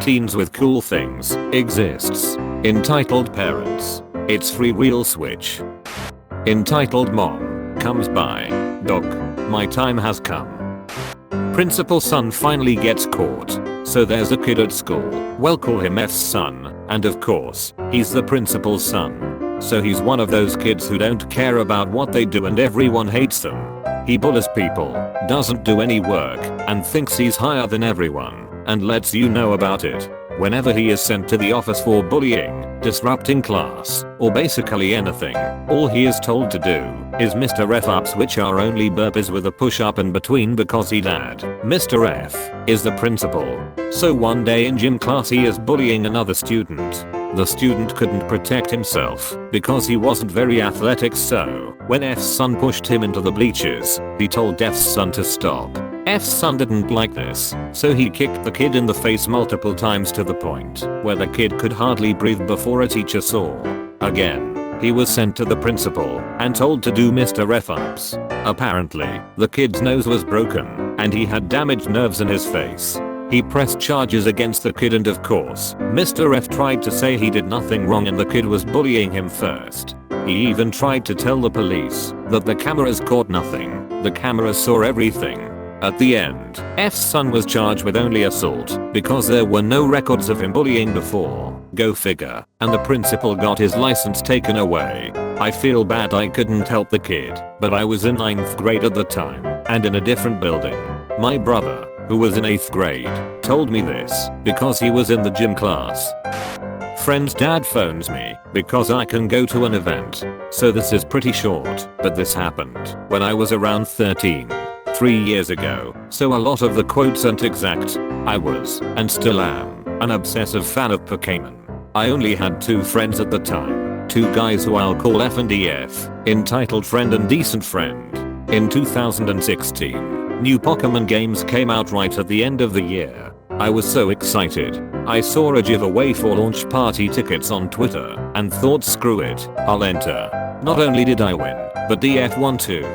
teens with cool things exists. Entitled Parents. It's free wheel switch. Entitled Mom comes by. Doc, my time has come. Principal's son finally gets caught. So there's a kid at school. We'll call him F's son. And of course, he's the principal's son. So he's one of those kids who don't care about what they do and everyone hates them. He bullies people, doesn't do any work, and thinks he's higher than everyone, and lets you know about it. Whenever he is sent to the office for bullying, disrupting class, or basically anything, all he is told to do is Mr. F ups, which are only burpees with a push up in between because he'd add. Mr. F is the principal. So one day in gym class he is bullying another student. The student couldn't protect himself because he wasn't very athletic, so when F's son pushed him into the bleachers, he told F's son to stop. F's son didn't like this, so he kicked the kid in the face multiple times to the point where the kid could hardly breathe before a teacher saw. Again, he was sent to the principal and told to do Mr. F ups. Apparently, the kid's nose was broken and he had damaged nerves in his face. He pressed charges against the kid, and of course, Mr. F tried to say he did nothing wrong and the kid was bullying him first. He even tried to tell the police that the cameras caught nothing. The cameras saw everything. At the end, F's son was charged with only assault because there were no records of him bullying before. Go figure. And the principal got his license taken away. I feel bad I couldn't help the kid, but I was in 9th grade at the time and in a different building. My brother, who was in 8th grade, told me this because he was in the gym class. Friend's dad phones me because I can go to an event. So this is pretty short, but this happened when I was around 13. 3 years ago, so a lot of the quotes aren't exact. I was, and still am, an obsessive fan of Pokémon. I only had 2 friends at the time, 2 guys who I'll call F and EF, entitled Friend and Decent Friend. In 2016, new Pokémon games came out right at the end of the year. I was so excited. I saw a giveaway for launch party tickets on Twitter and thought, screw it, I'll enter. Not only did I win, but DF won too.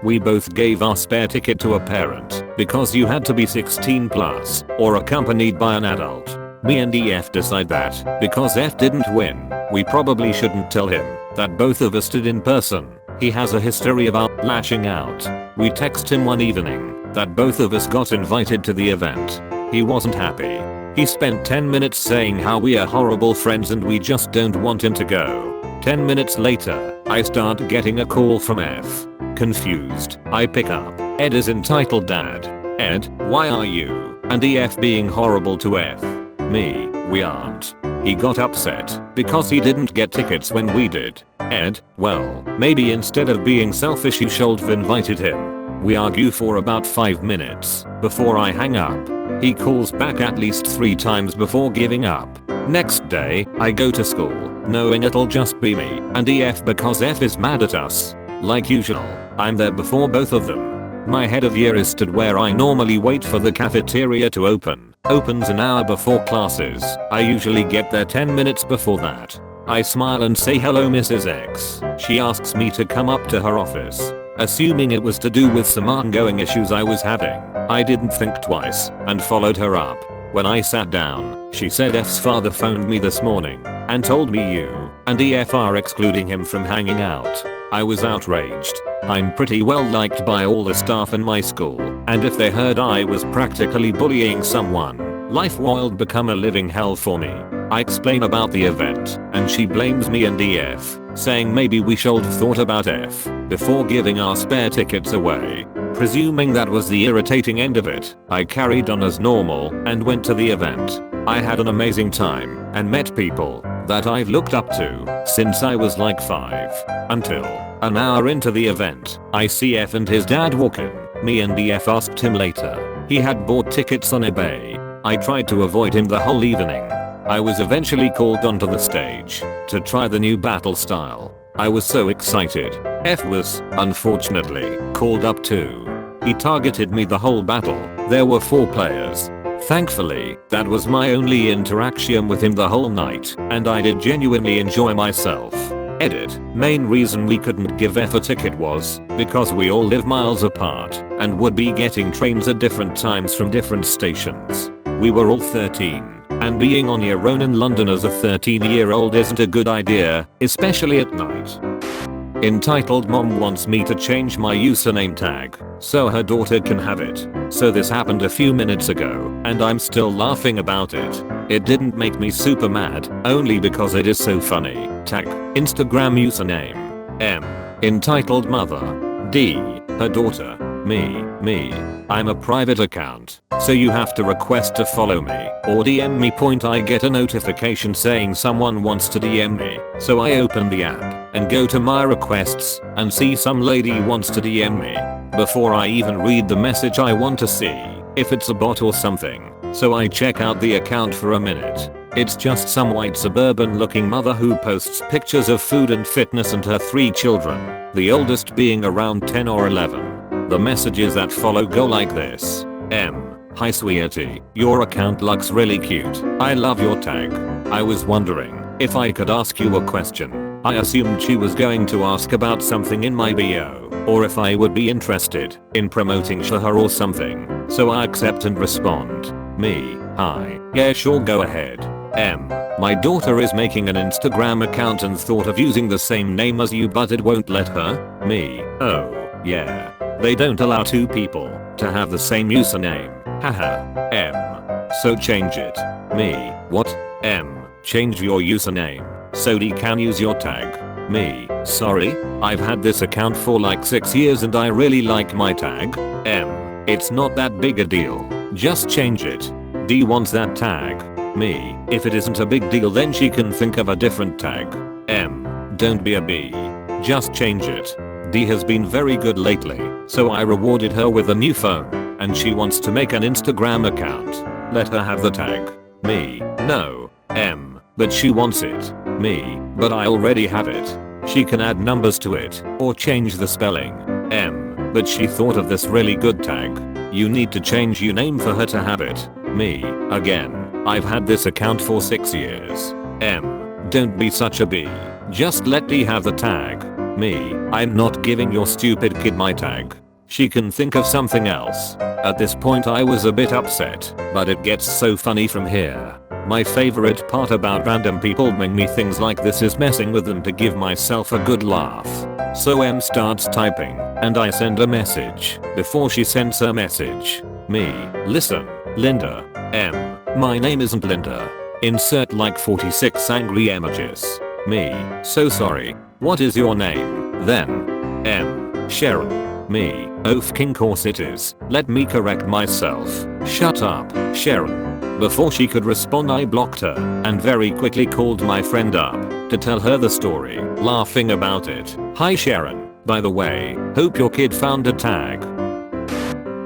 We both gave our spare ticket to a parent because you had to be 16 plus or accompanied by an adult. Me and EF decide that because F didn't win, we probably shouldn't tell him that both of us did in person. He has a history of lashing out. We text him one evening that both of us got invited to the event. He wasn't happy. He spent 10 minutes saying how we are horrible friends and we just don't want him to go. 10 minutes later, I start getting a call from F. Confused, I pick up. Ed is entitled Dad. Ed, why are you and EF being horrible to F? Me, we aren't. He got upset because he didn't get tickets when we did. Ed, well, maybe instead of being selfish you should have invited him. We argue for about 5 minutes before I hang up. He calls back at least 3 times before giving up. Next day, I go to school, knowing it'll just be me and EF because F is mad at us. Like usual, I'm there before both of them. My head of year is stood where I normally wait for the cafeteria to open. Opens an hour before classes. I usually get there 10 minutes before that. I smile and say hello Mrs. X. She asks me to come up to her office. Assuming it was to do with some ongoing issues I was having, I didn't think twice and followed her up. When I sat down, she said F's father phoned me this morning and told me you and EF are excluding him from hanging out. I was outraged. I'm pretty well liked by all the staff in my school, and if they heard I was practically bullying someone, life would become a living hell for me. I explain about the event, and she blames me and EF, saying maybe we should have thought about F before giving our spare tickets away. Presuming that was the irritating end of it, I carried on as normal and went to the event. I had an amazing time and met people that I've looked up to since I was like 5. Until an hour into the event, I see F and his dad walk in. Me and EF asked him later. He had bought tickets on eBay. I tried to avoid him the whole evening. I was eventually called onto the stage to try the new battle style. I was so excited. F was, unfortunately, called up too. He targeted me the whole battle. There were 4 players. Thankfully, that was my only interaction with him the whole night, and I did genuinely enjoy myself. Edit. Main reason we couldn't give F a ticket was because we all live miles apart and would be getting trains at different times from different stations. We were all 13. and being on your own in London as a 13-year-old isn't a good idea, especially at night. Entitled Mom wants me to change my username tag so her daughter can have it. So this happened a few minutes ago and I'm still laughing about it. It didn't make me super mad, only because it is so funny. Tag, Instagram username, M. Entitled Mother, D. Her daughter, me. I'm a private account, so you have to request to follow me or DM me. I get a notification saying someone wants to DM me, so I open the app and go to my requests and see some lady wants to DM me. Before I even read the message, I want to see if it's a bot or something, so I check out the account for a minute. It's just some white suburban looking mother who posts pictures of food and fitness and her 3 children, the oldest being around 10 or 11. The messages that follow go like this. M. Hi sweetie, your account looks really cute. I love your tag. I was wondering if I could ask you a question. I assumed she was going to ask about something in my bio, or if I would be interested in promoting her or something. So I accept and respond. Me. Hi. Yeah, sure, go ahead. M. My daughter is making an Instagram account and thought of using the same name as you, but it won't let her. Me. Oh, yeah. They don't allow 2 people to have the same username. Haha. M. So change it. Me. What? M. Change your username so D can use your tag. Me. Sorry, I've had this account for like 6 years and I really like my tag. M. It's not that big a deal. Just change it. D wants that tag. Me. If it isn't a big deal, then she can think of a different tag. M. Don't be a B. Just change it. D has been very good lately, so I rewarded her with a new phone, and she wants to make an Instagram account. Let her have the tag. Me. No. M. But she wants it. Me. But I already have it. She can add numbers to it, or change the spelling. M. But she thought of this really good tag. You need to change your name for her to have it. Me. Again. I've had this account for 6 years. M. Don't be such a B. Just let D have the tag. Me. I'm not giving your stupid kid my tag. She can think of something else. At this point I was a bit upset, but it gets so funny from here. My favorite part about random people doing me things like this is messing with them to give myself a good laugh. So M starts typing, and I send a message before she sends her message. Me. Listen, Linda. M. My name isn't Linda. Insert like 46 angry emojis. Me. So sorry. What is your name, then? M. Sharon. Me. Of course it is. Let me correct myself. Shut up, Sharon. Before she could respond, I blocked her and very quickly called my friend up to tell her the story, laughing about it. Hi Sharon, by the way, hope your kid found a tag.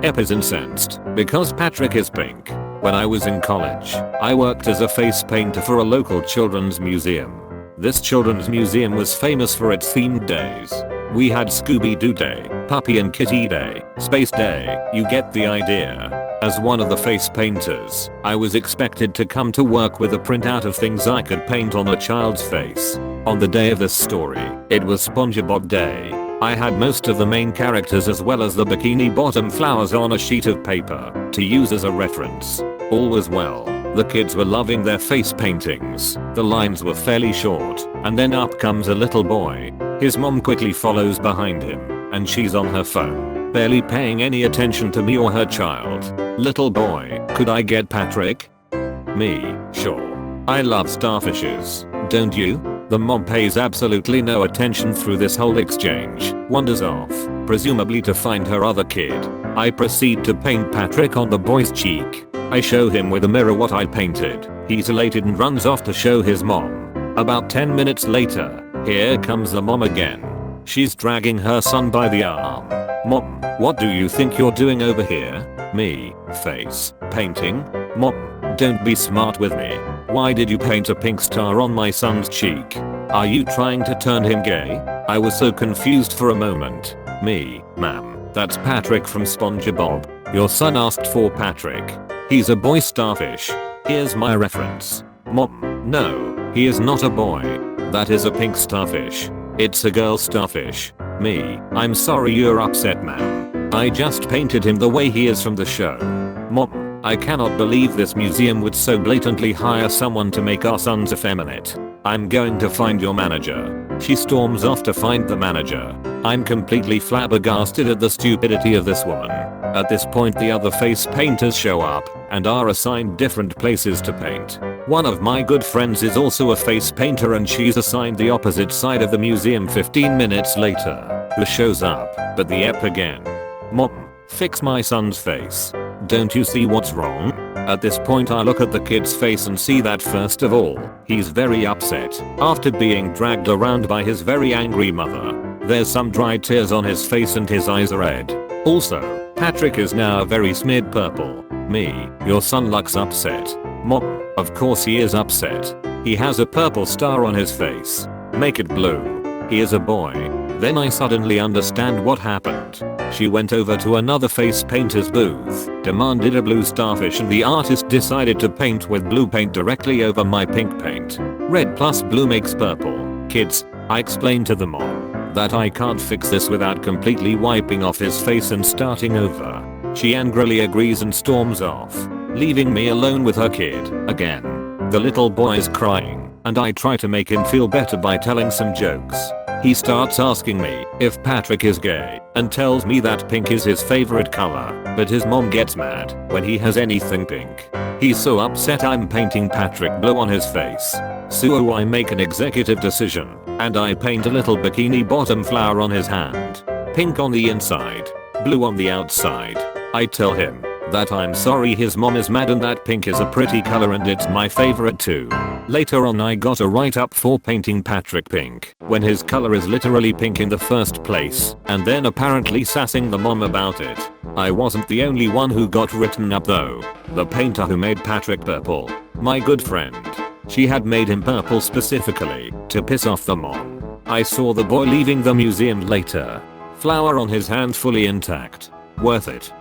Ep is incensed because Patrick is pink. When I was in college, I worked as a face painter for a local children's museum. This children's museum was famous for its themed days. We had Scooby-Doo Day, Puppy and Kitty Day, Space Day, you get the idea. As one of the face painters, I was expected to come to work with a printout of things I could paint on a child's face. On the day of this story, it was SpongeBob Day. I had most of the main characters as well as the Bikini Bottom flowers on a sheet of paper to use as a reference. All was well. The kids were loving their face paintings. The lines were fairly short, and then up comes a little boy. His mom quickly follows behind him, and she's on her phone, barely paying any attention to me or her child. Little boy, could I get Patrick? Me, sure. I love starfishes, don't you? The mom pays absolutely no attention through this whole exchange, wanders off, presumably to find her other kid. I proceed to paint Patrick on the boy's cheek. I show him with a mirror what I painted. He's elated and runs off to show his mom. About 10 minutes later, here comes the mom again. She's dragging her son by the arm. Mom, what do you think you're doing over here? Me, face painting? Mom, don't be smart with me. Why did you paint a pink star on my son's cheek? Are you trying to turn him gay? I was so confused for a moment. Me, ma'am, that's Patrick from SpongeBob. Your son asked for Patrick. He's a boy starfish. Here's my reference. Mom, no, he is not a boy. That is a pink starfish. It's a girl starfish. Me, I'm sorry you're upset, ma'am. I just painted him the way he is from the show. Mom, I cannot believe this museum would so blatantly hire someone to make our sons effeminate. I'm going to find your manager. She storms off to find the manager. I'm completely flabbergasted at the stupidity of this woman. At this point the other face painters show up and are assigned different places to paint. One of my good friends is also a face painter and she's assigned the opposite side of the museum 15 minutes later. Who shows up but the ep again. Mom, fix my son's face. Don't you see what's wrong? At this point I look at the kid's face and see that first of all, he's very upset after being dragged around by his very angry mother. There's some dry tears on his face and his eyes are red. Also, Patrick is now very smeared purple. Me, your son looks upset. Mom, of course he is upset. He has a purple star on his face. Make it blue. He is a boy. Then I suddenly understand what happened. She went over to another face painter's booth, demanded a blue starfish and the artist decided to paint with blue paint directly over my pink paint. Red plus blue makes purple. Kids, I explained to the mom that I can't fix this without completely wiping off his face and starting over. She angrily agrees and storms off, leaving me alone with her kid again. The little boy is crying and I try to make him feel better by telling some jokes. He starts asking me if Patrick is gay and tells me that pink is his favorite color, but his mom gets mad when he has anything pink. He's so upset I'm painting Patrick blue on his face. So I make an executive decision and I paint a little bikini bottom flower on his hand. Pink on the inside, blue on the outside. I tell him that I'm sorry his mom is mad and that pink is a pretty color and it's my favorite too. Later on I got a write-up for painting Patrick pink when his color is literally pink in the first place and then apparently sassing the mom about it. I wasn't the only one who got written up though. The painter who made Patrick purple, my good friend. She had made him purple specifically to piss off the mom. I saw the boy leaving the museum later. Flower on his hand fully intact. Worth it.